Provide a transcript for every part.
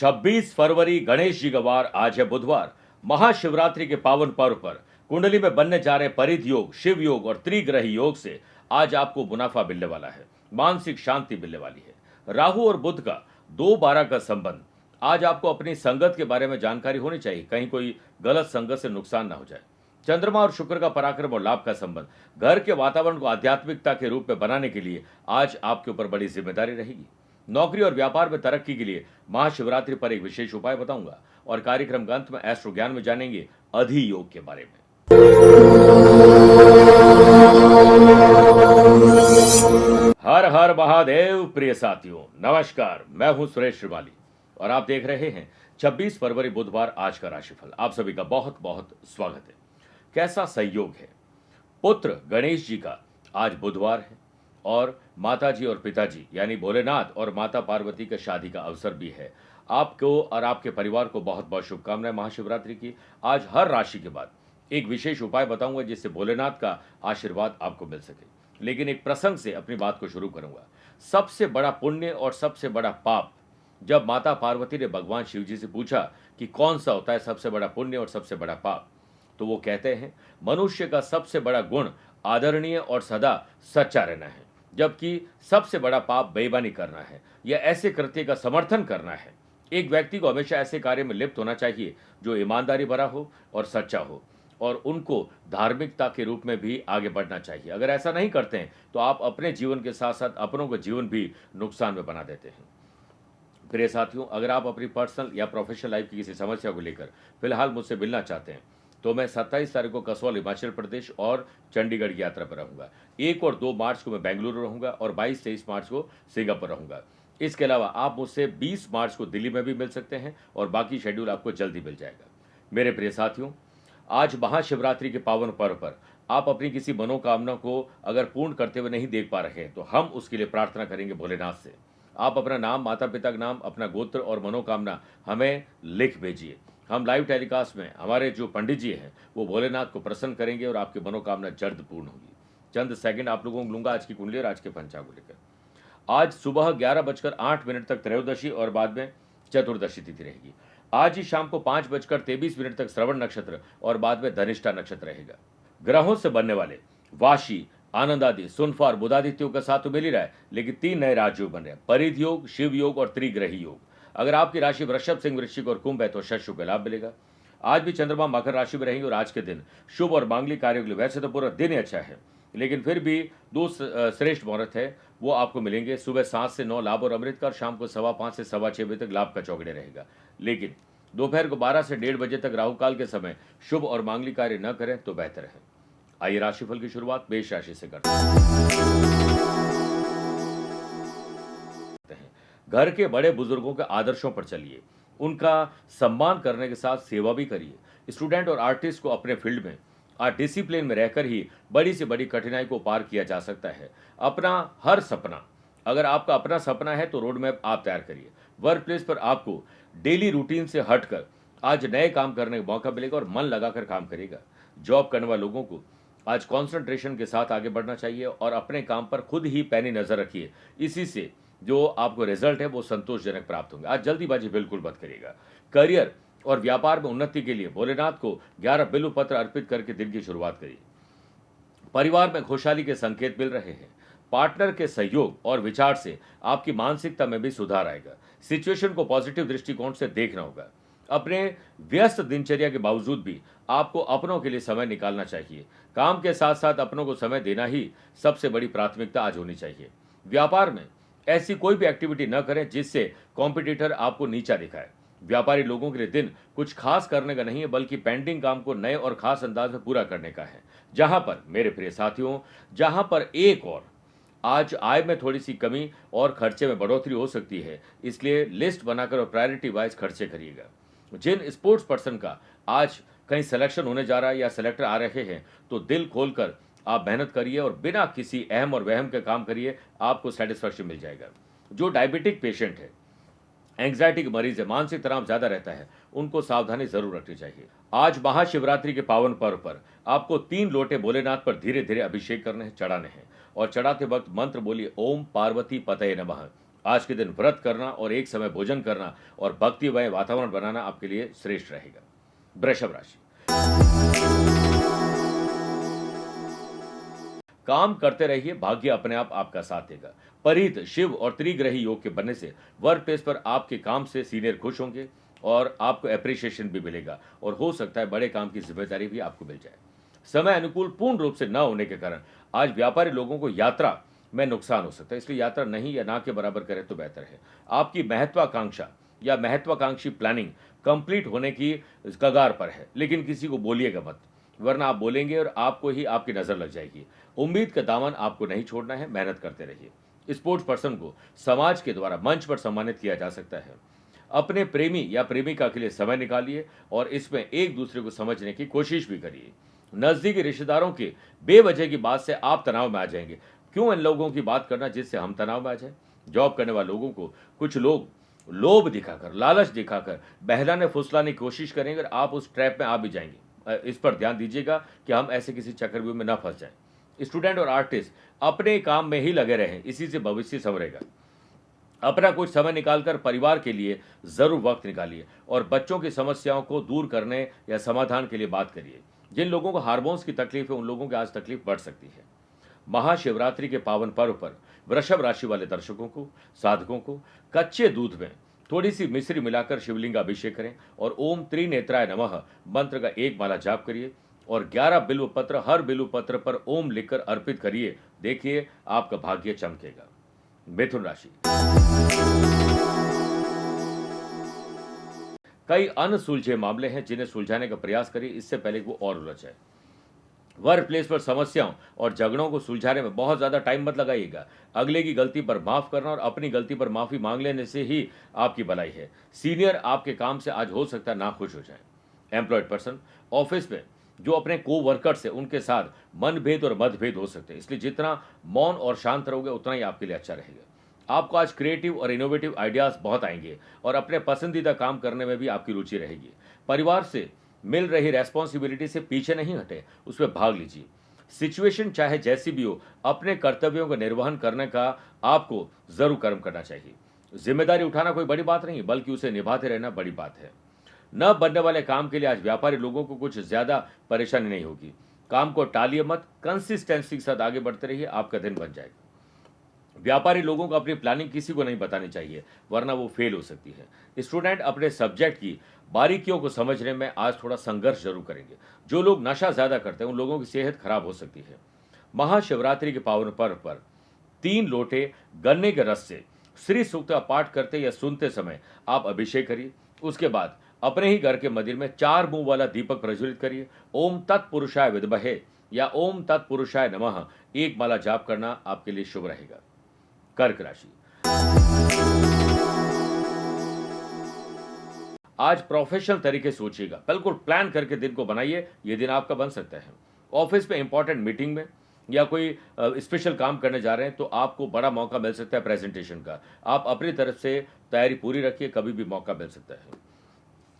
26 फरवरी गणेश जी का वार, आज है बुधवार। महाशिवरात्रि के पावन पर्व पर कुंडली में बनने जा रहे परिध योग, शिव योग और त्रिग्रही योग से आज आपको मुनाफा मिलने वाला है, मानसिक शांति मिलने वाली है। राहु और बुध का 2-12 का संबंध, आज आपको अपनी संगत के बारे में जानकारी होनी चाहिए, कहीं कोई गलत संगत से नुकसान ना हो जाए। चंद्रमा और शुक्र का पराक्रम और लाभ का संबंध, घर के वातावरण को आध्यात्मिकता के रूप में बनाने के लिए आज आपके ऊपर बड़ी जिम्मेदारी रहेगी। नौकरी और व्यापार में तरक्की के लिए महाशिवरात्रि पर एक विशेष उपाय बताऊंगा और कार्यक्रम का अंत में एस्ट्रो ज्ञान में जानेंगे अधि योग के बारे में। हर हर महादेव। प्रिय साथियों, नमस्कार। मैं हूं सुरेश श्रीमाली और आप देख रहे हैं 26 फरवरी बुधवार आज का राशिफल। आप सभी का बहुत बहुत स्वागत है। कैसा संयोग है, पुत्र गणेश जी का आज बुधवार है और माताजी और पिताजी यानी भोलेनाथ और माता पार्वती के शादी का अवसर भी है। आपको और आपके परिवार को बहुत बहुत शुभकामनाएं महाशिवरात्रि की। आज हर राशि के बाद एक विशेष उपाय बताऊंगा जिससे भोलेनाथ का आशीर्वाद आपको मिल सके, लेकिन एक प्रसंग से अपनी बात को शुरू करूंगा। सबसे बड़ा पुण्य और सबसे बड़ा पाप, जब माता पार्वती ने भगवान शिव जी से पूछा कि कौन सा होता है सबसे बड़ा पुण्य और सबसे बड़ा पाप, तो वो कहते हैं मनुष्य का सबसे बड़ा गुण आदरणीय और सदा सच्चा रहना है, जबकि सबसे बड़ा पाप बेईमानी करना है या ऐसे कृत्य का समर्थन करना है। एक व्यक्ति को हमेशा ऐसे कार्य में लिप्त होना चाहिए जो ईमानदारी भरा हो और सच्चा हो, और उनको धार्मिकता के रूप में भी आगे बढ़ना चाहिए। अगर ऐसा नहीं करते हैं तो आप अपने जीवन के साथ साथ अपनों का जीवन भी नुकसान में बना देते हैं। प्रिय साथियों, अगर आप अपनी पर्सनल या प्रोफेशनल लाइफ की किसी समस्या को लेकर फिलहाल मुझसे मिलना चाहते हैं तो मैं 27 तारीख को कसौल हिमाचल प्रदेश और चंडीगढ़ की यात्रा पर रहूंगा। 1 और 2 मार्च को मैं बेंगलुरु रहूंगा और 22-23 मार्च को सिंगापुर रहूंगा। इसके अलावा आप मुझसे 20 मार्च को दिल्ली में भी मिल सकते हैं और बाकी शेड्यूल आपको जल्दी मिल जाएगा। मेरे प्रिय साथियों, आज महाशिवरात्रि के पावन पर्व पर आप अपनी किसी मनोकामना को अगर पूर्ण करते हुए नहीं देख पा रहे हैं तो हम उसके लिए प्रार्थना करेंगे भोलेनाथ से। आप अपना नाम, माता पिता का नाम, अपना गोत्र और मनोकामना हमें लिख भेजिए। हम लाइव टेलीकास्ट में हमारे जो पंडित जी हैं वो भोलेनाथ को प्रसन्न करेंगे और आपकी मनोकामना जल्द पूर्ण होगी। चंद सेकंड आप लोगों को लूंगा आज की कुंडली और आज के पंचांग को लेकर। आज सुबह 11:08 तक त्रयोदशी और बाद में चतुर्दशी तिथि रहेगी। आज ही शाम को 5:23 तक श्रवण नक्षत्र और बाद में धनिष्ठा नक्षत्र रहेगा। ग्रहों से बनने वाले वाशी, आनंद आदि, सुनफार, बुधादित्यों का साथ तो मिल ही रहा है, लेकिन 3 नए राजयोग बन रहे हैं, परिध योग, शिव योग और त्रिग्रही योग। अगर आपकी राशि वृषभ, सिंह, वृश्चिक और कुंभ है तो शश का लाभ मिलेगा। आज भी चंद्रमा मकर राशि में रहेंगे और आज के दिन शुभ और मांगलिक कार्यों के लिए, वैसे तो पूरा दिन ही अच्छा है लेकिन फिर भी 2 श्रेष्ठ मुहूर्त है वो आपको मिलेंगे। सुबह 7 से 9 लाभ और अमृत का, और शाम को 5:15 से 6:15 बजे तक लाभ का चौगड़े रहेगा। लेकिन दोपहर को 12 से 1:30 बजे तक राहु काल के समय शुभ और मांगलिक कार्य न करें तो बेहतर है। आइए राशिफल की शुरुआत मेष राशि से करते हैं। घर के बड़े बुजुर्गों के आदर्शों पर चलिए, उनका सम्मान करने के साथ सेवा भी करिए। स्टूडेंट और आर्टिस्ट को अपने फील्ड में डिसिप्लिन में रहकर ही बड़ी से बड़ी कठिनाई को पार किया जा सकता है। अपना हर सपना, अगर आपका अपना सपना है तो रोड मैप आप तैयार करिए। वर्क प्लेस पर आपको डेली रूटीन से हटकर आज नए काम करने का मौका मिलेगा और मन लगाकर काम करेगा। जॉब करने वाले लोगों को आज कंसंट्रेशन के साथ आगे बढ़ना चाहिए और अपने काम पर खुद ही पैनी नजर रखिए। इसी से जो आपको रिजल्ट है वो संतोषजनक प्राप्त होंगे। आज जल्दीबाजी बिल्कुल मत करिएगा। करियर और व्यापार में उन्नति के लिए भोलेनाथ को 11 बिल्व पत्र अर्पित करके दिन की शुरुआत करिए। परिवार में खुशहाली के संकेत मिल रहे हैं। पार्टनर के सहयोग और विचार से आपकी मानसिकता में भी सुधार आएगा। सिचुएशन को पॉजिटिव दृष्टिकोण से देखना होगा। अपने व्यस्त दिनचर्या के बावजूद भी आपको अपनों के लिए समय निकालना चाहिए। काम के साथ साथ अपनों को समय देना ही सबसे बड़ी प्राथमिकता आज होनी चाहिए। व्यापार में ऐसी कोई भी एक्टिविटी न करें जिससे कॉम्पिटिटर आपको नीचा दिखाए। व्यापारी लोगों के लिए दिन कुछ खास करने का नहीं है, बल्कि पेंडिंग काम को नए और खास अंदाज में पूरा करने का है। जहां पर मेरे प्रिय साथियों, जहां पर एक और आज आय में थोड़ी सी कमी और खर्चे में बढ़ोतरी हो सकती है, इसलिए लिस्ट बनाकर और प्रायोरिटी वाइज खर्चे करिएगा। जिन स्पोर्ट्स पर्सन का आज कहीं सिलेक्शन होने जा रहा है या सिलेक्टर आ रहे हैं तो दिल खोलकर आप मेहनत करिए और बिना किसी अहम और वहम के काम करिए, आपको सेटिस्फैक्शन मिल जाएगा। जो डायबिटिक पेशेंट है, एंग्जाइटी के मरीज है, मानसिक तनाव ज्यादा रहता है, उनको सावधानी जरूर रखनी चाहिए। आज महाशिवरात्रि के पावन पर्व पर आपको 3 लोटे भोलेनाथ पर धीरे धीरे अभिषेक करने हैं, चढ़ाने हैं और चढ़ाते वक्त मंत्र बोलिए ओम पार्वती पतये नमः। आज के दिन व्रत करना और एक समय भोजन करना और भक्तिमय वातावरण बनाना आपके लिए श्रेष्ठ रहेगा। वृषभ राशि, काम करते रहिए, भाग्य अपने आप आपका साथ देगा। परित, शिव और त्रिग्रही योग के बनने से वर्क प्लेस पर आपके काम से सीनियर खुश होंगे और आपको एप्रिसिएशन भी मिलेगा और हो सकता है बड़े काम की जिम्मेदारी भी आपको मिल जाए। समय अनुकूल पूर्ण रूप से न होने के कारण आज व्यापारी लोगों को यात्रा में नुकसान हो सकता है, इसलिए यात्रा नहीं या ना के बराबर करें तो बेहतर है। आपकी महत्वाकांक्षा या महत्वाकांक्षी प्लानिंग कंप्लीट होने की कगार पर है, लेकिन किसी को बोलिएगा मत, वरना आप बोलेंगे और आपको ही आपकी नजर लग जाएगी। उम्मीद का दामन आपको नहीं छोड़ना है, मेहनत करते रहिए। स्पोर्ट्स पर्सन को समाज के द्वारा मंच पर सम्मानित किया जा सकता है। अपने प्रेमी या प्रेमिका के लिए समय निकालिए और इसमें एक दूसरे को समझने की कोशिश भी करिए। नजदीकी रिश्तेदारों के बेवजह की बात से आप तनाव में आ जाएंगे। क्यों इन लोगों की बात करना जिससे हम तनाव में आ जाए। जॉब करने वाले लोगों को कुछ लोग लोभ दिखाकर, लालच दिखाकर बहलाने फुसलाने की कोशिश करेंगे और आप उस ट्रैप में आ भी जाएंगे। इस पर ध्यान दीजिएगा कि हम ऐसे किसी चक्रव्यूह में न फंस जाएं। स्टूडेंट और आर्टिस्ट अपने काम में ही लगे रहें, इसी से भविष्य संवरेगा। अपना कुछ समय निकालकर परिवार के लिए जरूर वक्त निकालिए और बच्चों की समस्याओं को दूर करने या समाधान के लिए बात करिए। जिन लोगों को हार्मोन्स की तकलीफ है उन लोगों की आज तकलीफ बढ़ सकती है। महाशिवरात्रि के पावन पर्व पर वृषभ राशि वाले दर्शकों को, साधकों को कच्चे दूध में थोड़ी सी मिश्री मिलाकर शिवलिंग का अभिषेक करें और ओम त्रिनेत्राय नमः मंत्र का एक माला जाप करिए और 11 बिल्व पत्र, हर बिल्व पत्र पर ओम लिखकर अर्पित करिए। देखिए आपका भाग्य चमकेगा। मिथुन राशि, कई अनसुलझे मामले हैं जिन्हें सुलझाने का प्रयास करिए, इससे पहले कि वो और उलझ जाए। वर्क प्लेस पर समस्याओं और झगड़ों को सुलझाने में बहुत ज्यादा टाइम मत लगाइएगा। अगले की गलती पर माफ करना और अपनी गलती पर माफी मांग लेने से ही आपकी भलाई है। सीनियर आपके काम से आज हो सकता है ना खुश हो जाए। एम्प्लॉयड पर्सन, ऑफिस में जो अपने को वर्कर्स है उनके साथ मनभेद और मतभेद हो सकते हैं, इसलिए जितना मौन और शांत रहोगे उतना ही आपके लिए अच्छा रहेगा। आपको आज क्रिएटिव और इनोवेटिव आइडियाज बहुत आएंगे और अपने पसंदीदा काम करने में भी आपकी रुचि रहेगी। परिवार से मिल रही रेस्पॉन्सिबिलिटी से पीछे नहीं हटे, उसमें भाग लीजिए। सिचुएशन चाहे जैसी भी हो, अपने कर्तव्यों का निर्वहन करने का आपको जरूर कर्म करना चाहिए। जिम्मेदारी उठाना कोई बड़ी बात नहीं, बल्कि उसे निभाते रहना बड़ी बात है। न बनने वाले काम के लिए आज व्यापारी लोगों को कुछ ज्यादा परेशानी नहीं होगी। काम को टालिए मत, कंसिस्टेंसी के साथ आगे बढ़ते रहिए, आपका दिन बन जाएगा। व्यापारी लोगों को अपनी प्लानिंग किसी को नहीं बतानी चाहिए, वरना वो फेल हो सकती है। स्टूडेंट अपने सब्जेक्ट की बारीकियों को समझने में आज थोड़ा संघर्ष जरूर करेंगे। जो लोग नशा ज्यादा करते हैं उन लोगों की सेहत खराब हो सकती है। महाशिवरात्रि के पावन पर्व पर 3 लोटे गन्ने के रस से श्री सूक्त का पाठ करते या सुनते समय आप अभिषेक करिए। उसके बाद अपने ही घर के मंदिर में 4 मुंह वाला दीपक प्रज्वलित करिए। ओम तत्पुरुषाय विद्महे या ओम तत्पुरुषाय नमः एक माला जाप करना आपके लिए शुभ रहेगा। कर्क राशि, आज प्रोफेशनल तरीके से सोचिएगा, बिल्कुल प्लान करके दिन को बनाइए, यह दिन आपका बन सकता है। ऑफिस में इंपॉर्टेंट मीटिंग में या कोई स्पेशल काम करने जा रहे हैं तो आपको बड़ा मौका मिल सकता है प्रेजेंटेशन का। आप अपनी तरफ से तैयारी पूरी रखिए, कभी भी मौका मिल सकता है।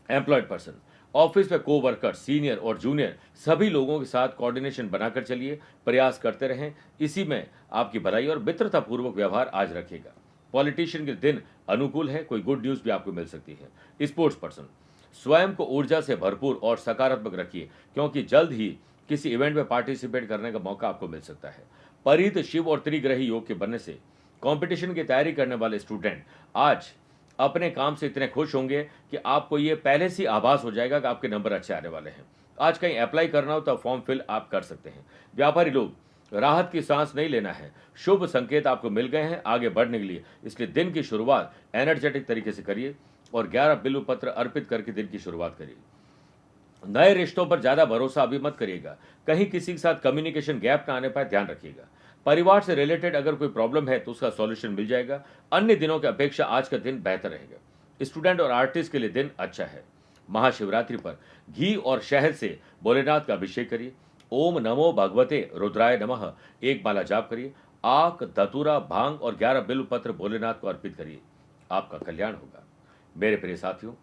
एम्प्लॉयड पर्सन, ऑफिस में को वर्कर, सीनियर और जूनियर सभी लोगों के साथ कोऑर्डिनेशन बनाकर चलिए, प्रयास करते रहें, इसी में आपकी भलाई और मित्रतापूर्वक व्यवहार आज रखेगा। पॉलिटिशियन के दिन अनुकूल है, कोई गुड न्यूज भी आपको मिल सकती है। स्पोर्ट्स पर्सन, स्वयं को ऊर्जा से भरपूर और सकारात्मक रखिए, क्योंकि जल्द ही किसी इवेंट में पार्टिसिपेट करने का मौका आपको मिल सकता है। परित, शिव और त्रिग्रही योग के बनने से कंपटीशन की तैयारी करने वाले स्टूडेंट आज अपने काम से इतने खुश होंगे कि आपको ये पहले से आभास हो जाएगा कि आपके नंबर अच्छे आने वाले हैं। आज कहीं अप्लाई करना हो तो फॉर्म फिल आप कर सकते हैं। व्यापारी लोग, राहत की सांस नहीं लेना है, शुभ संकेत आपको मिल गए हैं आगे बढ़ने के लिए, इसलिए दिन की शुरुआत एनर्जेटिक तरीके से करिए और 11 बिल्व पत्र अर्पित करके दिन की शुरुआत करिए। नए रिश्तों पर ज्यादा भरोसा अभी मत करिएगा, कहीं किसी के साथ कम्युनिकेशन गैप ना आने पाए ध्यान रखिएगा। परिवार से रिलेटेड अगर कोई प्रॉब्लम है तो उसका सॉल्यूशन मिल जाएगा। अन्य दिनों की अपेक्षा आज का दिन बेहतर रहेगा। स्टूडेंट और आर्टिस्ट के लिए दिन अच्छा है। महाशिवरात्रि पर घी और शहद से भोलेनाथ का अभिषेक करिए। ओम नमो भगवते रुद्राय नमः एक माला जाप करिए। आक, धतूरा, भांग और 11 बिल्व पत्र भोलेनाथ को अर्पित करिए, आपका कल्याण होगा। मेरे प्रिय साथियों,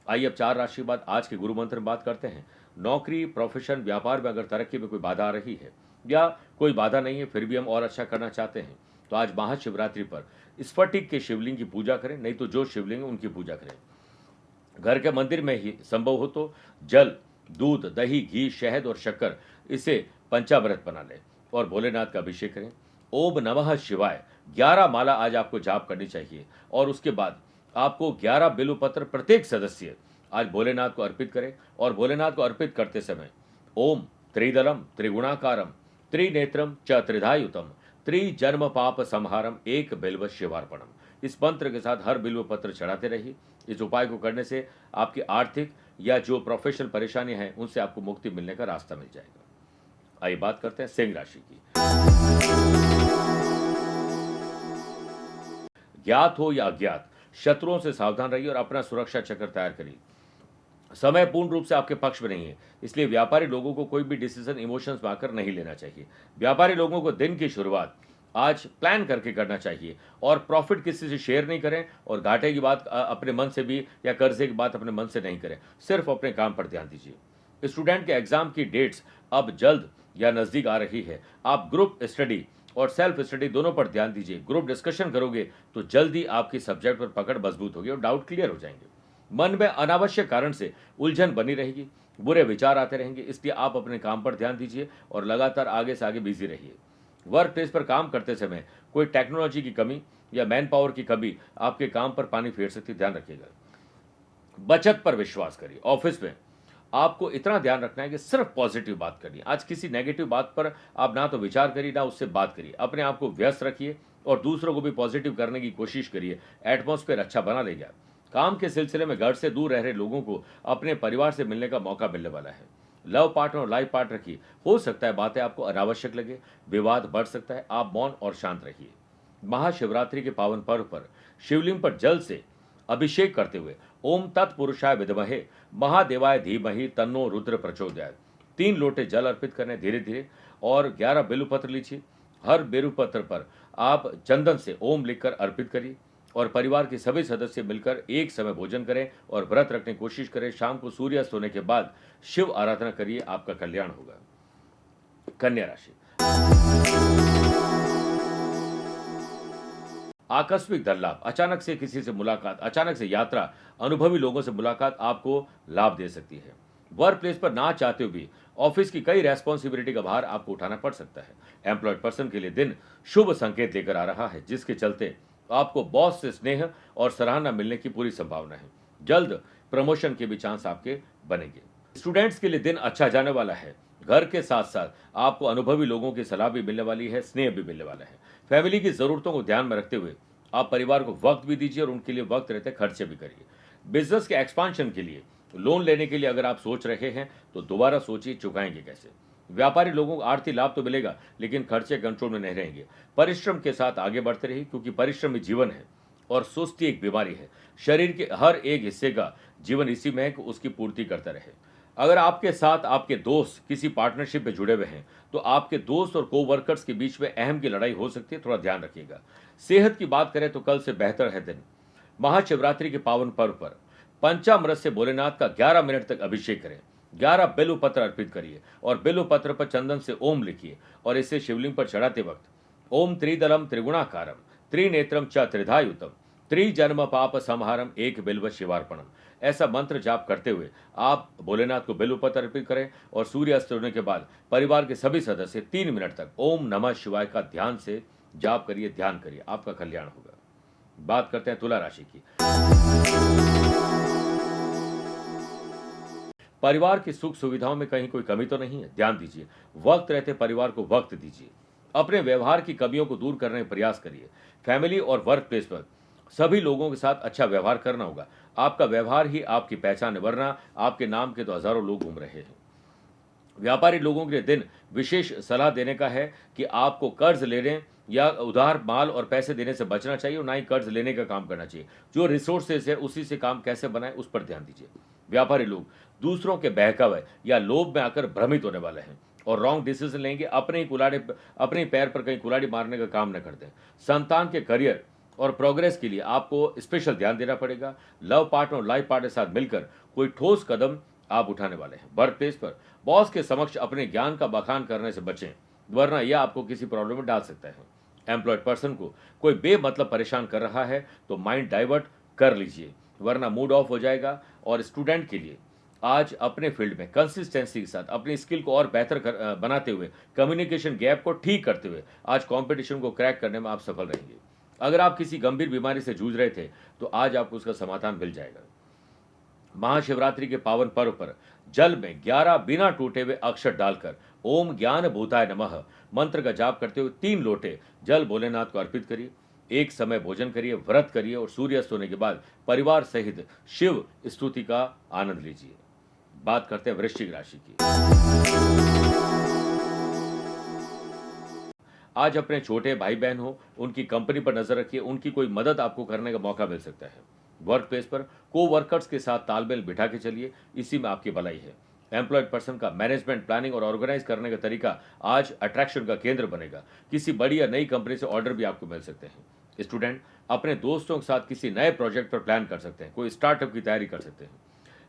आइए अब 4 राशि बाद आज के गुरु मंत्र में बात करते हैं। नौकरी, प्रोफेशन, व्यापार में अगर तरक्की में कोई बाधा आ रही है या कोई बाधा नहीं है फिर भी हम और अच्छा करना चाहते हैं तो आज महाशिवरात्रि पर स्फटिक के शिवलिंग की पूजा करें, नहीं तो जो शिवलिंग है उनकी पूजा करें। घर के मंदिर में ही संभव हो तो जल, दूध, दही, घी, शहद और शक्कर इसे पंचामृत बना लें और भोलेनाथ का अभिषेक करें। ओम नमः शिवाय 11 माला आज आपको जाप करनी चाहिए और उसके बाद आपको 11 बिल्वपत्र प्रत्येक सदस्य आज भोलेनाथ को अर्पित करें। और भोलेनाथ को अर्पित करते समय ओम त्रिदलम त्रिगुणाकारम त्रिनेत्रम च त्रिधायुतम त्रिजन्म पाप संहारम एक बिल्व शिवार्पणम, इस मंत्र के साथ हर बिल्व पत्र चढ़ाते रहिए। इस उपाय को करने से आपकी आर्थिक या जो प्रोफेशनल परेशानी है उनसे आपको मुक्ति मिलने का रास्ता मिल जाएगा। आइए बात करते हैं सिंह राशि की। ज्ञात हो या अज्ञात शत्रुओं से सावधान रहिए और अपना सुरक्षा चक्र तैयार करिए। समय पूर्ण रूप से आपके पक्ष में नहीं है, इसलिए व्यापारी लोगों को कोई भी डिसीजन इमोशंस में आकर नहीं लेना चाहिए। व्यापारी लोगों को दिन की शुरुआत आज प्लान करके करना चाहिए और प्रॉफिट किसी से शेयर नहीं करें और घाटे की बात अपने मन से भी या कर्जे की बात अपने मन से नहीं करें, सिर्फ अपने काम पर ध्यान दीजिए। स्टूडेंट के एग्जाम की डेट्स अब जल्द या नजदीक आ रही है। आप ग्रुप स्टडी और सेल्फ स्टडी दोनों पर ध्यान दीजिए। ग्रुप डिस्कशन करोगे तो जल्दी आपकी सब्जेक्ट पर पकड़ मजबूत होगी और डाउट क्लियर हो जाएंगे। मन में अनावश्यक कारण से उलझन बनी रहेगी, बुरे विचार आते रहेंगे, इसलिए आप अपने काम पर ध्यान दीजिए और लगातार आगे से आगे बिजी रहिए। वर्क प्लेस पर काम करते समय कोई टेक्नोलॉजी की कमी या मैन पावर की कमी आपके काम पर पानी फेर सकती है, ध्यान रखिएगा। बचत पर विश्वास करिए। ऑफिस में आपको इतना ध्यान रखना है कि सिर्फ पॉजिटिव बात करनी है। आज किसी नेगेटिव बात पर आप ना तो विचार करिए ना उससे बात करिए। अपने आप को व्यस्त रखिए और दूसरों को भी पॉजिटिव करने की कोशिश करिए। एटमॉस्फेयर अच्छा बना देगा। काम के सिलसिले में घर से दूर रह रहे लोगों को अपने परिवार से मिलने का मौका मिलने वाला है। लव पार्टनर और लाइफ पार्टनर की हो सकता है बातें आपको अनावश्यक लगे, विवाद बढ़ सकता है। आप मौन और शांत रहिए। महाशिवरात्रि के पावन पर्व पर शिवलिंग पर जल से अभिषेक करते हुए ओम तत्पुरुषाय विद्महे महादेवाय धीमहि तन्नो रुद्र प्रचोदयात् 3 लोटे जल अर्पित करने धीरे धीरे और 11 बेलपत्र लीजिए। हर बेलपत्र पर आप चंदन से ओम लिखकर अर्पित करिए और परिवार के सभी सदस्य मिलकर एक समय भोजन करें और व्रत रखने की कोशिश करें। शाम को सूर्यास्त होने के बाद शिव आराधना करिए, आपका कल्याण होगा। कन्या राशि। आकस्मिक धन लाभ, अचानक से किसी से मुलाकात, अचानक से यात्रा, अनुभवी लोगों से मुलाकात आपको लाभ दे सकती है। वर्क प्लेस पर ना चाहते हुए भी ऑफिस की कई रेस्पॉन्सिबिलिटी का भार आपको उठाना पड़ सकता है। एम्प्लॉयड पर्सन के लिए दिन शुभ संकेत लेकर आ रहा है, जिसके चलते आपको बॉस से स्नेह और सराहना मिलने की पूरी संभावना है। जल्द प्रमोशन के भी चांस आपके बनेंगे। स्टूडेंट्स के लिए दिन अच्छा जाने वाला है। घर के साथ साथ आपको अनुभवी लोगों की सलाह भी मिलने वाली है, स्नेह भी मिलने वाला है। फैमिली की जरूरतों को ध्यान में रखते हुए आप परिवार को वक्त भी दीजिए और उनके लिए वक्त रहते खर्चे भी करिए। बिजनेस के एक्सपांशन के लिए लोन लेने के लिए अगर आप सोच रहे हैं तो दोबारा सोचिए चुकाएंगे कैसे। व्यापारी लोगों को आर्थिक लाभ तो मिलेगा लेकिन खर्चे कंट्रोल में नहीं रहेंगे। परिश्रम के साथ आगे बढ़ते रहिए क्योंकि परिश्रम ही जीवन है और सुस्ती एक बीमारी है। शरीर के हर एक हिस्से का जीवन इसी में है कि उसकी पूर्ति करता रहे। अगर आपके साथ आपके दोस्त किसी पार्टनरशिप में जुड़े हुए हैं तो आपके दोस्त और कोवर्कर्स के बीच में अहम की लड़ाई हो सकती है, थोड़ा ध्यान रखिएगा। सेहत की बात करें तो कल से बेहतर है दिन। महाशिवरात्रि के पावन पर्व पर पंचामृत से भोलेनाथ का 11 मिनट तक अभिषेक करें। 11 बेलू पत्र अर्पित करिए और बेलू पत्र पर चंदन से ओम लिखिए और इसे शिवलिंग पर चढ़ाते वक्त ओम त्रिदलम त्रिगुणाकारम त्रिनेत्रम च त्रिधायुतम त्रिजन्म पाप संहारम एक बिल्व शिवार्पणम, ऐसा मंत्र जाप करते हुए आप भोलेनाथ को बेलू पत्र अर्पित करें और सूर्यास्त होने के बाद परिवार के सभी सदस्य 3 मिनट तक ओम नमः शिवाय का ध्यान से जाप करिए, ध्यान करिए, आपका कल्याण होगा। बात करते हैं तुला राशि की। परिवार की सुख सुविधाओं में कहीं कोई कमी तो नहीं है, ध्यान दीजिए। वक्त रहते परिवार को वक्त दीजिए। अपने व्यवहार की कमियों को दूर करने का प्रयास करिए। फैमिली और वर्क प्लेस पर सभी लोगों के साथ अच्छा व्यवहार करना होगा। आपका व्यवहार ही आपकी पहचान है, वरना आपके नाम के तो हजारों लोग घूम रहे हैं। व्यापारी लोगों के लिए दिन विशेष सलाह देने का है कि आपको कर्ज लेने या उधार माल और पैसे देने से बचना चाहिए और ना ही कर्ज लेने का काम करना चाहिए। जो रिसोर्सेस है उसी से काम कैसे बनाए उस पर ध्यान दीजिए। व्यापारी लोग दूसरों के बहकावे या लोभ में आकर भ्रमित होने वाले हैं और रॉन्ग डिसीजन लेंगे। अपने पैर पर कहीं कुल्हाड़ी मारने का काम न कर दें। संतान के करियर और प्रोग्रेस के लिए आपको स्पेशल ध्यान देना पड़ेगा। लव पार्टनर और लाइफ पार्टनर के साथ मिलकर कोई ठोस कदम आप उठाने वाले हैं। वर्क प्लेस पर बॉस के समक्ष अपने ज्ञान का बखान करने से बचें, वरना यह आपको किसी प्रॉब्लम में डाल सकता है। एम्प्लॉयड पर्सन को कोई बेमतलब परेशान कर रहा है तो माइंड डाइवर्ट कर लीजिए, वरना मूड ऑफ हो जाएगा। और स्टूडेंट के लिए आज अपने फील्ड में कंसिस्टेंसी के साथ अपनी स्किल को और बेहतर बनाते हुए, कम्युनिकेशन गैप को ठीक करते हुए आज कंपटीशन को क्रैक करने में आप सफल रहेंगे। अगर आप किसी गंभीर बीमारी से जूझ रहे थे तो आज आपको उसका समाधान मिल जाएगा। महाशिवरात्रि के पावन पर्व पर जल में 11 बिना टूटे हुए अक्षर डालकर ओम ज्ञान भूताय नमः मंत्र का जाप करते हुए 3 लोटे जल भोलेनाथ को अर्पित करिए। एक समय भोजन करिए, व्रत करिए और सूर्यास्त होने के बाद परिवार सहित शिव स्तुति का आनंद लीजिए। बात करते हैं वृश्चिक राशि की। आज अपने छोटे भाई बहन हो, उनकी कंपनी पर नजर रखिए, उनकी कोई मदद आपको करने का मौका मिल सकता है। वर्क प्लेस पर को वर्कर्स के साथ तालमेल बिठा के चलिए, इसी में आपकी भलाई है। एम्प्लॉयड पर्सन का मैनेजमेंट, प्लानिंग और ऑर्गेनाइज करने का तरीका आज अट्रैक्शन का केंद्र बनेगा। किसी बड़ी या नई कंपनी से ऑर्डर भी आपको मिल सकते हैं। स्टूडेंट अपने दोस्तों के साथ किसी नए प्रोजेक्ट पर प्लान कर सकते हैं, कोई स्टार्टअप की तैयारी कर सकते हैं।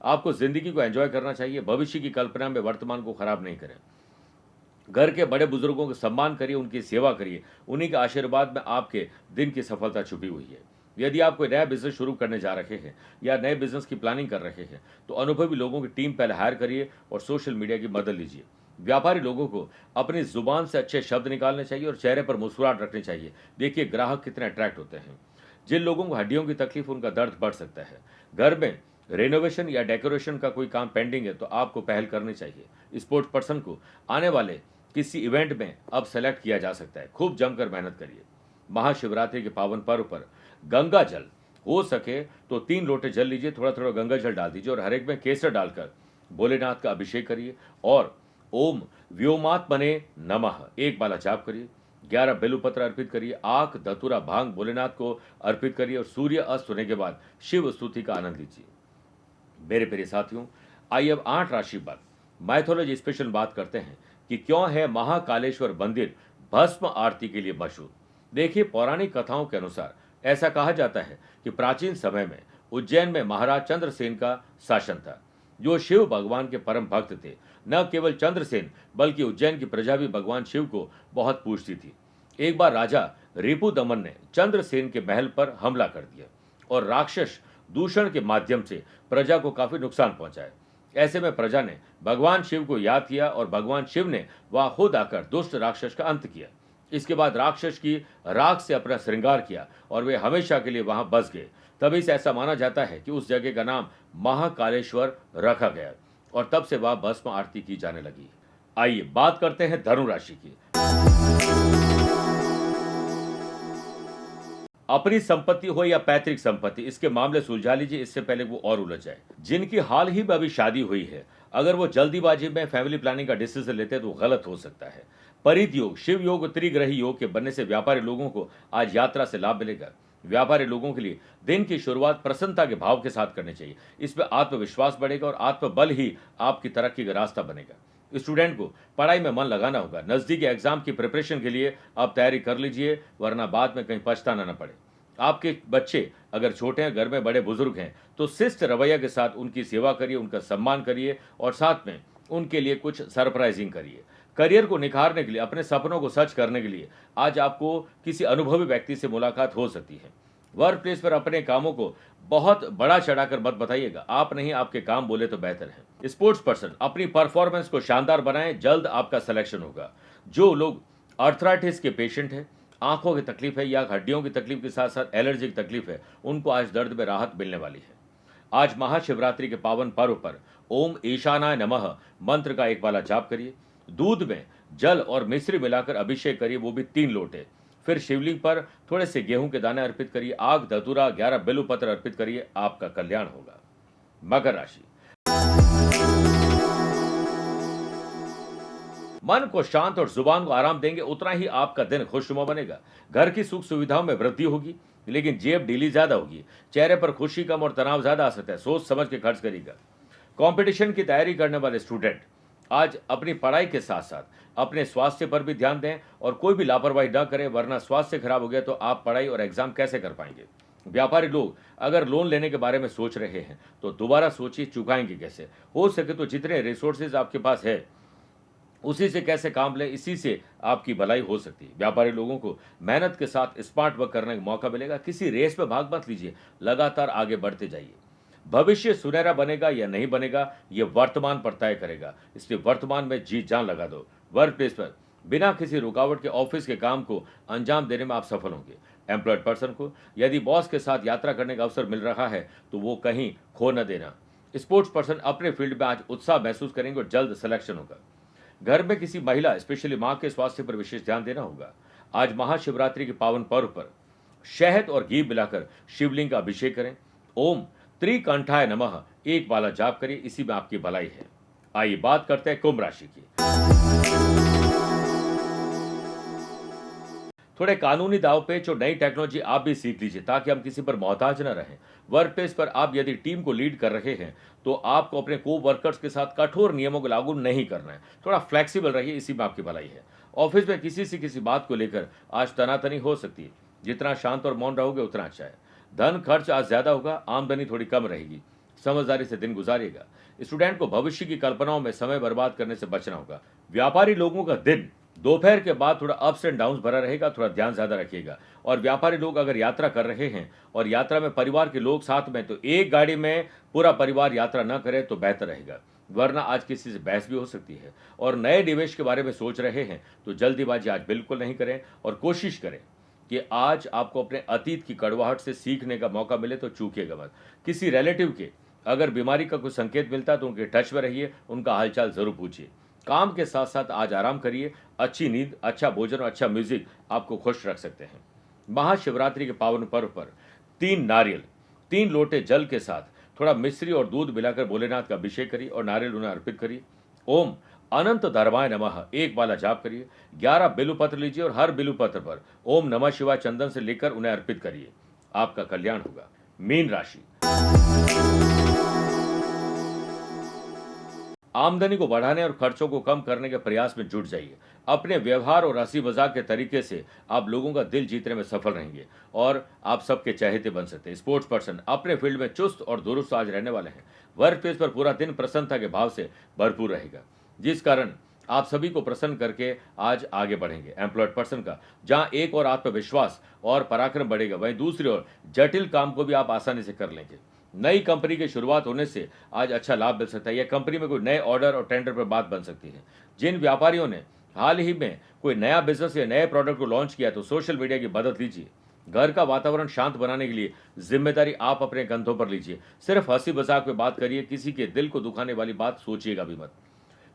आपको जिंदगी को एंजॉय करना चाहिए, भविष्य की कल्पना में वर्तमान को खराब नहीं करें। घर के बड़े बुजुर्गों का सम्मान करिए, उनकी सेवा करिए, उन्हीं के आशीर्वाद में आपके दिन की सफलता छुपी हुई है। यदि आप कोई नया बिजनेस शुरू करने जा रहे हैं या नए बिजनेस की प्लानिंग कर रहे हैं तो अनुभवी लोगों की टीम पहले हायर करिए और सोशल मीडिया की मदद लीजिए। व्यापारी लोगों को अपनी जुबान से अच्छे शब्द निकालने चाहिए और चेहरे पर मुस्कुराहट रखनी चाहिए। देखिए ग्राहक कितने अट्रैक्ट होते हैं। जिन लोगों को हड्डियों की तकलीफ, उनका दर्द बढ़ सकता है। घर में रेनोवेशन या डेकोरेशन का कोई काम पेंडिंग है तो आपको पहल करनी चाहिए। स्पोर्ट्स पर्सन को आने वाले किसी इवेंट में अब सेलेक्ट किया जा सकता है। खूब जमकर मेहनत करिए। महाशिवरात्रि के पावन पर्व पर गंगा जल हो सके तो 3 लोटे जल लीजिए, थोड़ा थोड़ा गंगा जल डाल दीजिए और हर एक में केसर डालकर भोलेनाथ का अभिषेक करिए और ओम व्योमात्मने नमः एक बाला जाप करिए। 11 बेलपत्र अर्पित करिए। आख, धतूरा, भांग भोलेनाथ को अर्पित करिए और सूर्य अस्त होने के बाद शिव स्तुति का आनंद लीजिए। मेरे प्रिय साथियों, आइए अब 8 राशि पर माइथोलॉजी स्पेशल बात करते हैं कि क्यों है महाकालेश्वर मंदिर भस्म आरती के लिए मशहूर। देखिए पौराणिक कथाओं के अनुसार ऐसा कहा जाता है कि प्राचीन समय में उज्जैन में महाराज चंद्रसेन का शासन था, जो शिव भगवान के परम भक्त थे। न केवल चंद्रसेन बल्कि उज्जैन की प्रजा भी भगवान शिव को बहुत पूजती थी। एक बार राजा रिपुदमन ने चंद्रसेन के महल पर हमला कर दिया और राक्षस दूषण के माध्यम से प्रजा को काफी नुकसान पहुंचाया। ऐसे में प्रजा ने भगवान शिव को याद किया और भगवान शिव ने वहां खुद आकर दुष्ट राक्षस का अंत किया। इसके बाद राक्षस की राख से अपना श्रृंगार किया और वे हमेशा के लिए वहां बस गए। तभी से ऐसा माना जाता है कि उस जगह का नाम महाकालेश्वर रखा गया और तब से वह भस्म आरती की जाने लगी। आइए बात करते हैं धनु राशि की। अपनी संपत्ति हो या पैतृक संपत्ति, इसके मामले सुलझा लीजिए इससे पहले वो और उलझ जाए। जिनकी हाल ही में अभी शादी हुई है, अगर वो जल्दीबाजी में फैमिली प्लानिंग का डिसीजन लेते हैं तो गलत हो सकता है। परित योग, शिव योग, त्रिग्रही योग के बनने से व्यापारी लोगों को आज यात्रा से लाभ मिलेगा। व्यापारी लोगों के लिए दिन की शुरुआत प्रसन्नता के भाव के साथ करनी चाहिए। इसमें आत्मविश्वास बढ़ेगा और आत्मबल ही आपकी तरक्की का रास्ता बनेगा। स्टूडेंट को पढ़ाई में मन लगाना होगा। नजदीकी एग्जाम की प्रिपरेशन के लिए आप तैयारी कर लीजिए, वरना बाद में कहीं पछताना न पड़े। आपके बच्चे अगर छोटे हैं, घर में बड़े बुजुर्ग हैं, तो शिष्ट रवैया के साथ उनकी सेवा करिए, उनका सम्मान करिए और साथ में उनके लिए कुछ सरप्राइजिंग करिए। करियर को निखारने के लिए, अपने सपनों को सच करने के लिए आज आपको किसी अनुभवी व्यक्ति से मुलाकात हो सकती है। वर्क प्लेस पर अपने कामों को बहुत बड़ा चढ़ाकर मत बताइएगा। आप नहीं, आपके काम बोले तो बेहतर है। स्पोर्ट्स पर्सन अपनी परफॉर्मेंस को शानदार बनाएं, जल्द आपका सिलेक्शन होगा। जो लोग आर्थराइटिस के पेशेंट हैं, आंखों की तकलीफ है या हड्डियों की तकलीफ के साथ साथ एलर्जी की तकलीफ है, उनको आज दर्द में राहत मिलने वाली है। आज महाशिवरात्रि के पावन पर्व पर ओम ईशानाय नमः मंत्र का एक बाला जाप करिए। दूध में जल और मिश्री मिलाकर अभिषेक करिए, वो भी 3 लोटे। फिर शिवलिंग पर थोड़े से गेहूं के दाने अर्पित करिए। आग, धतूरा, 11 बेलपत्र अर्पित करिए, आपका कल्याण होगा। मकर राशि, मन को शांत और जुबान को आराम देंगे, उतना ही आपका दिन खुशनुमा बनेगा। घर की सुख सुविधाओं में वृद्धि होगी, लेकिन जेब ढीली ज्यादा होगी। चेहरे पर खुशी कम और तनाव ज्यादा आ सकता है। सोच समझ के खर्च करिएगा। कंपटीशन की तैयारी करने वाले स्टूडेंट आज अपनी पढ़ाई के साथ साथ अपने स्वास्थ्य पर भी ध्यान दें और कोई भी लापरवाही न करें, वरना स्वास्थ्य खराब हो गया तो आप पढ़ाई और एग्जाम कैसे कर पाएंगे। व्यापारी लोग अगर लोन लेने के बारे में सोच रहे हैं तो दोबारा सोचिए, चुकाएंगे कैसे। हो सके तो जितने रिसोर्सेज आपके पास है उसी से कैसे काम लें, इसी से आपकी भलाई हो सकती है। व्यापारी लोगों को मेहनत के साथ स्मार्ट वर्क करने का मौका मिलेगा। किसी रेस में भाग मत लीजिए, लगातार आगे बढ़ते जाइए। भविष्य सुनहरा बनेगा या नहीं बनेगा, यह वर्तमान पर तय करेगा, इसलिए वर्तमान में जी जान लगा दो। वर्क प्लेस पर बिना किसी रुकावट के ऑफिस के काम को अंजाम देने में आप सफल होंगे। एम्प्लॉयड पर्सन को यदि बॉस के साथ यात्रा करने का अवसर मिल रहा है तो वो कहीं खो न देना। स्पोर्ट्स पर्सन अपने फील्ड में आज उत्साह महसूस करेंगे और जल्द सिलेक्शन होगा। घर में किसी महिला स्पेशली मां के स्वास्थ्य पर विशेष ध्यान देना होगा। आज महाशिवरात्रि के पावन पर्व पर शहद और घी मिलाकर शिवलिंग का अभिषेक करें। ओम त्रिकंठाय नमः एक बाला जाप करिए, इसी में आपकी भलाई है। आइए बात करते हैं कुंभ राशि की। थोड़े कानूनी दाव पेच और नई टेक्नोलॉजी आप भी सीख लीजिए ताकि हम किसी पर मोहताज न रहें। वर्क प्लेस पर आप यदि टीम को लीड कर रहे हैं तो आपको अपने को वर्कर्स के साथ कठोर नियमों को लागू नहीं करना है। थोड़ा फ्लेक्सिबल रहिए, इसी में आपकी भलाई है। ऑफिस में किसी से किसी बात को लेकर आज तनातनी हो सकती है। जितना शांत और मौन रहोगे उतना अच्छा है। धन खर्च आज ज्यादा होगा, आमदनी थोड़ी कम रहेगी। समझदारी से दिन गुजारिएगा। स्टूडेंट को भविष्य की कल्पनाओं में समय बर्बाद करने से बचना होगा। व्यापारी लोगों का दिन दोपहर के बाद थोड़ा अप्स एंड डाउन्स भरा रहेगा, थोड़ा ध्यान ज्यादा रखिएगा। और व्यापारी लोग अगर यात्रा कर रहे हैं और यात्रा में परिवार के लोग साथ में, तो एक गाड़ी में पूरा परिवार यात्रा न करे तो बेहतर रहेगा, वरना आज किसी से बहस भी हो सकती है। और नए निवेश के बारे में सोच रहे हैं तो जल्दीबाजी आज बिल्कुल नहीं करें और कोशिश करें कि आज आपको अपने अतीत की कड़वाहट से सीखने का मौका मिले तो चूकिएगा मत। किसी रिलेटिव के अगर बीमारी का कुछ संकेत मिलता है तो उनके टच में रहिए, उनका हालचाल जरूर पूछिए। काम के साथ साथ आज आराम करिए। अच्छी नींद, अच्छा भोजन और अच्छा म्यूजिक आपको खुश रख सकते हैं। महाशिवरात्रि के पावन पर्व पर 3 नारियल 3 लोटे जल के साथ थोड़ा मिश्री और दूध मिलाकर भोलेनाथ का अभिषेक करिए और नारियल उन्हें अर्पित करिए। ओम अनंत धर्माय नमः एक बाला जाप करिए। 11 बिल्वपत्र लीजिए और हर बिल्वपत्र पर ओम नमः शिवाय चंदन से लेकर उन्हें अर्पित करिए, आपका कल्याण होगा। मीन राशि, आमदनी को बढ़ाने और खर्चों को कम करने के प्रयास में जुट जाइए। अपने व्यवहार और हंसी मजाक के तरीके से आप लोगों का दिल जीतने में सफल रहेंगे और आप सबके चहेते बन सकते हैं। स्पोर्ट्स पर्सन अपने फील्ड में चुस्त और दुरुस्त आज रहने वाले हैं। वर्क प्लेस पर पूरा दिन प्रसन्नता के भाव से भरपूर रहेगा, जिस कारण आप सभी को प्रसन्न करके आज आगे बढ़ेंगे। एम्प्लॉयड पर्सन का जहां एक और आत्मविश्वास और पराक्रम बढ़ेगा, वहीं दूसरी ओर जटिल काम को भी आप आसानी से कर लेंगे। नई कंपनी की शुरुआत होने से आज अच्छा लाभ मिल सकता है। यह कंपनी में कोई नए ऑर्डर और टेंडर पर बात बन सकती है। जिन व्यापारियों ने हाल ही में कोई नया बिजनेस या नए प्रोडक्ट को लॉन्च किया तो सोशल मीडिया की मदद लीजिए। घर का वातावरण शांत बनाने के लिए जिम्मेदारी आप अपने कंधों पर लीजिए। सिर्फ हंसी मजाक में बात करिए, किसी के दिल को दुखाने वाली बात सोचिएगा भी मत।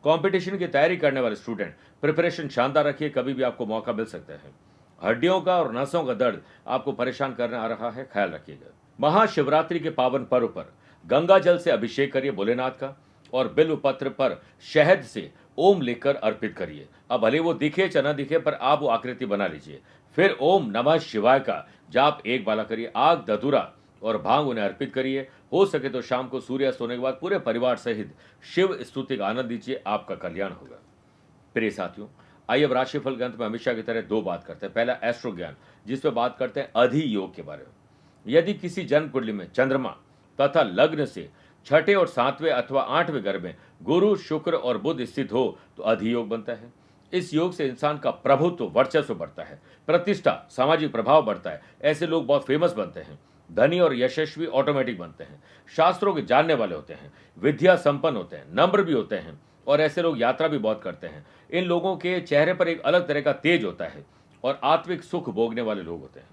कंपटीशन की तैयारी करने वाले स्टूडेंट प्रिपरेशन शानदार रखिए, कभी भी आपको मौका मिल सकता है। हड्डियों का और नसों का दर्द आपको परेशान करने आ रहा है, ख्याल रखिएगा। महाशिवरात्रि के पावन पर्व पर गंगा जल से अभिषेक करिए भोलेनाथ का और बिल्व पत्र पर शहद से ओम लिखकर अर्पित करिए। अब भले वो दिखे या न दिखे, पर आप वो आकृति बना लीजिए। फिर ओम नमः शिवाय का जाप एक बाला करिए। आग, धतूरा और भांग उन्हें अर्पित करिए। हो सके तो शाम को सूर्यास्त होने के बाद पूरे परिवार सहित शिव स्तुति का आनंद लीजिए, आपका कल्याण होगा। प्रिय साथियों, आइए अब राशिफल के अंत में हमेशा की तरह 2 बात करते हैं। पहला एस्ट्रो ज्ञान, जिसपे बात करते हैं अधियोग के बारे में। यदि किसी जन्म कुंडली में चंद्रमा तथा लग्न से 6ठे और 7वें अथवा 8वें घर में गुरु, शुक्र और बुध स्थित हो तो अधियोग बनता है। इस योग से इंसान का प्रभुत्व, वर्चस्व बढ़ता है, प्रतिष्ठा, सामाजिक प्रभाव बढ़ता है। ऐसे लोग बहुत फेमस बनते हैं, धनी और यशस्वी ऑटोमेटिक बनते हैं, शास्त्रों के जानने वाले होते हैं, विद्या संपन्न होते हैं, नम्र भी होते हैं और ऐसे लोग यात्रा भी बहुत करते हैं। इन लोगों के चेहरे पर एक अलग तरह का तेज होता है और आत्मिक सुख भोगने वाले लोग होते हैं।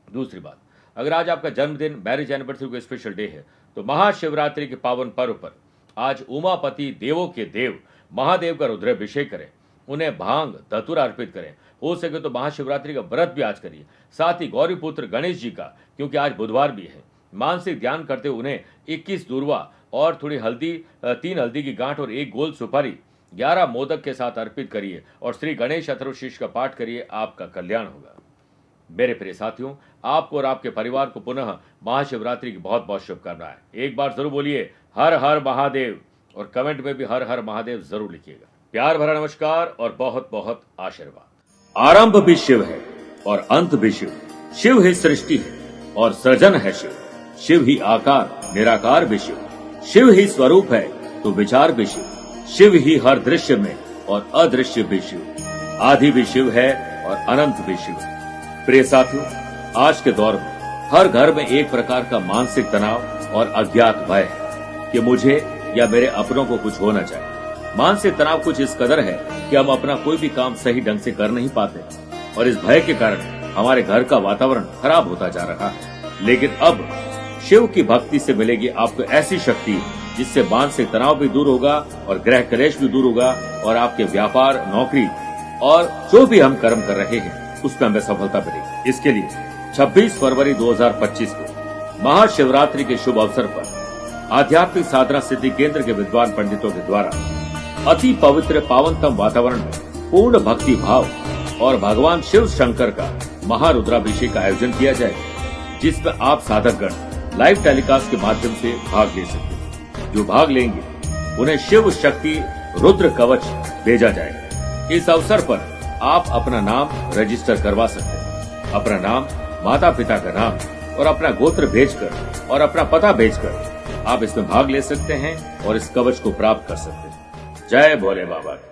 दूसरी बात, अगर आज आपका जन्मदिन, मैरिज एनिवर्सरी कोई स्पेशल डे है तो महाशिवरात्रि के पावन पर्व पर आज उमापति देवों के देव महादेव का रुद्राभिषेक करें, उन्हें भांग, धतूरा अर्पित करें। हो सके तो महाशिवरात्रि का व्रत भी आज करिए। साथ ही गौरी पुत्र गणेश जी का, क्योंकि आज बुधवार भी है, मानसिक ध्यान करते हुए उन्हें 21 दूर्वा और थोड़ी हल्दी, 3 हल्दी की गांठ और 1 गोल सुपारी 11 मोदक के साथ अर्पित करिए और श्री गणेश अथर्वशीर्ष का पाठ करिए, आपका कल्याण होगा। मेरे प्रिय साथियों, आपको और आपके परिवार को पुनः महाशिवरात्रि की बहुत बहुत शुभकामनाएं। एक बार जरूर बोलिए हर हर महादेव और कमेंट में भी हर हर महादेव जरूर लिखिएगा। प्यार भरा नमस्कार और बहुत बहुत आशीर्वाद। आरंभ भी शिव है और अंत भी शिव। शिव ही सृष्टि है और सृजन है शिव। शिव ही आकार, निराकार भी शिव। शिव ही स्वरूप है तो विचार भी शिव। शिव ही हर दृश्य में और अदृश्य भी शिव, आदि भी शिव है और अनंत भी शिव है। प्रिय साथियों, आज के दौर में हर घर में एक प्रकार का मानसिक तनाव और अज्ञात भय है कि मुझे या मेरे अपनों को कुछ होना चाहिए। मानसिक तनाव कुछ इस कदर है कि हम अपना कोई भी काम सही ढंग से कर नहीं पाते और इस भय के कारण हमारे घर का वातावरण खराब होता जा रहा है। लेकिन अब शिव की भक्ति से मिलेगी आपको ऐसी शक्ति जिससे मानसिक तनाव भी दूर होगा और ग्रह क्लेश भी दूर होगा और आपके व्यापार, नौकरी और जो भी हम कर्म कर रहे हैं उसमें हमें सफलता मिलेगी। इसके लिए 26 फरवरी 2025 को महाशिवरात्रि के शुभ अवसर पर आध्यात्मिक साधना सिद्धि केंद्र के विद्वान पंडितों के द्वारा अति पवित्र पावनतम वातावरण में पूर्ण भक्ति भाव और भगवान शिव शंकर का महारुद्राभिषेक का आयोजन किया जाएगा, जिसमें आप साधकगण लाइव टेलीकास्ट के माध्यम से भाग ले सकते हैं। जो भाग लेंगे उन्हें शिव शक्ति रुद्र कवच भेजा जाएगा। इस अवसर पर आप अपना नाम रजिस्टर करवा सकते हैं। अपना नाम, माता पिता का नाम और अपना गोत्र भेजकर और अपना पता भेजकर आप इसमें भाग ले सकते हैं और इस कवच को प्राप्त कर सकते हैं। जय भोले बाबा।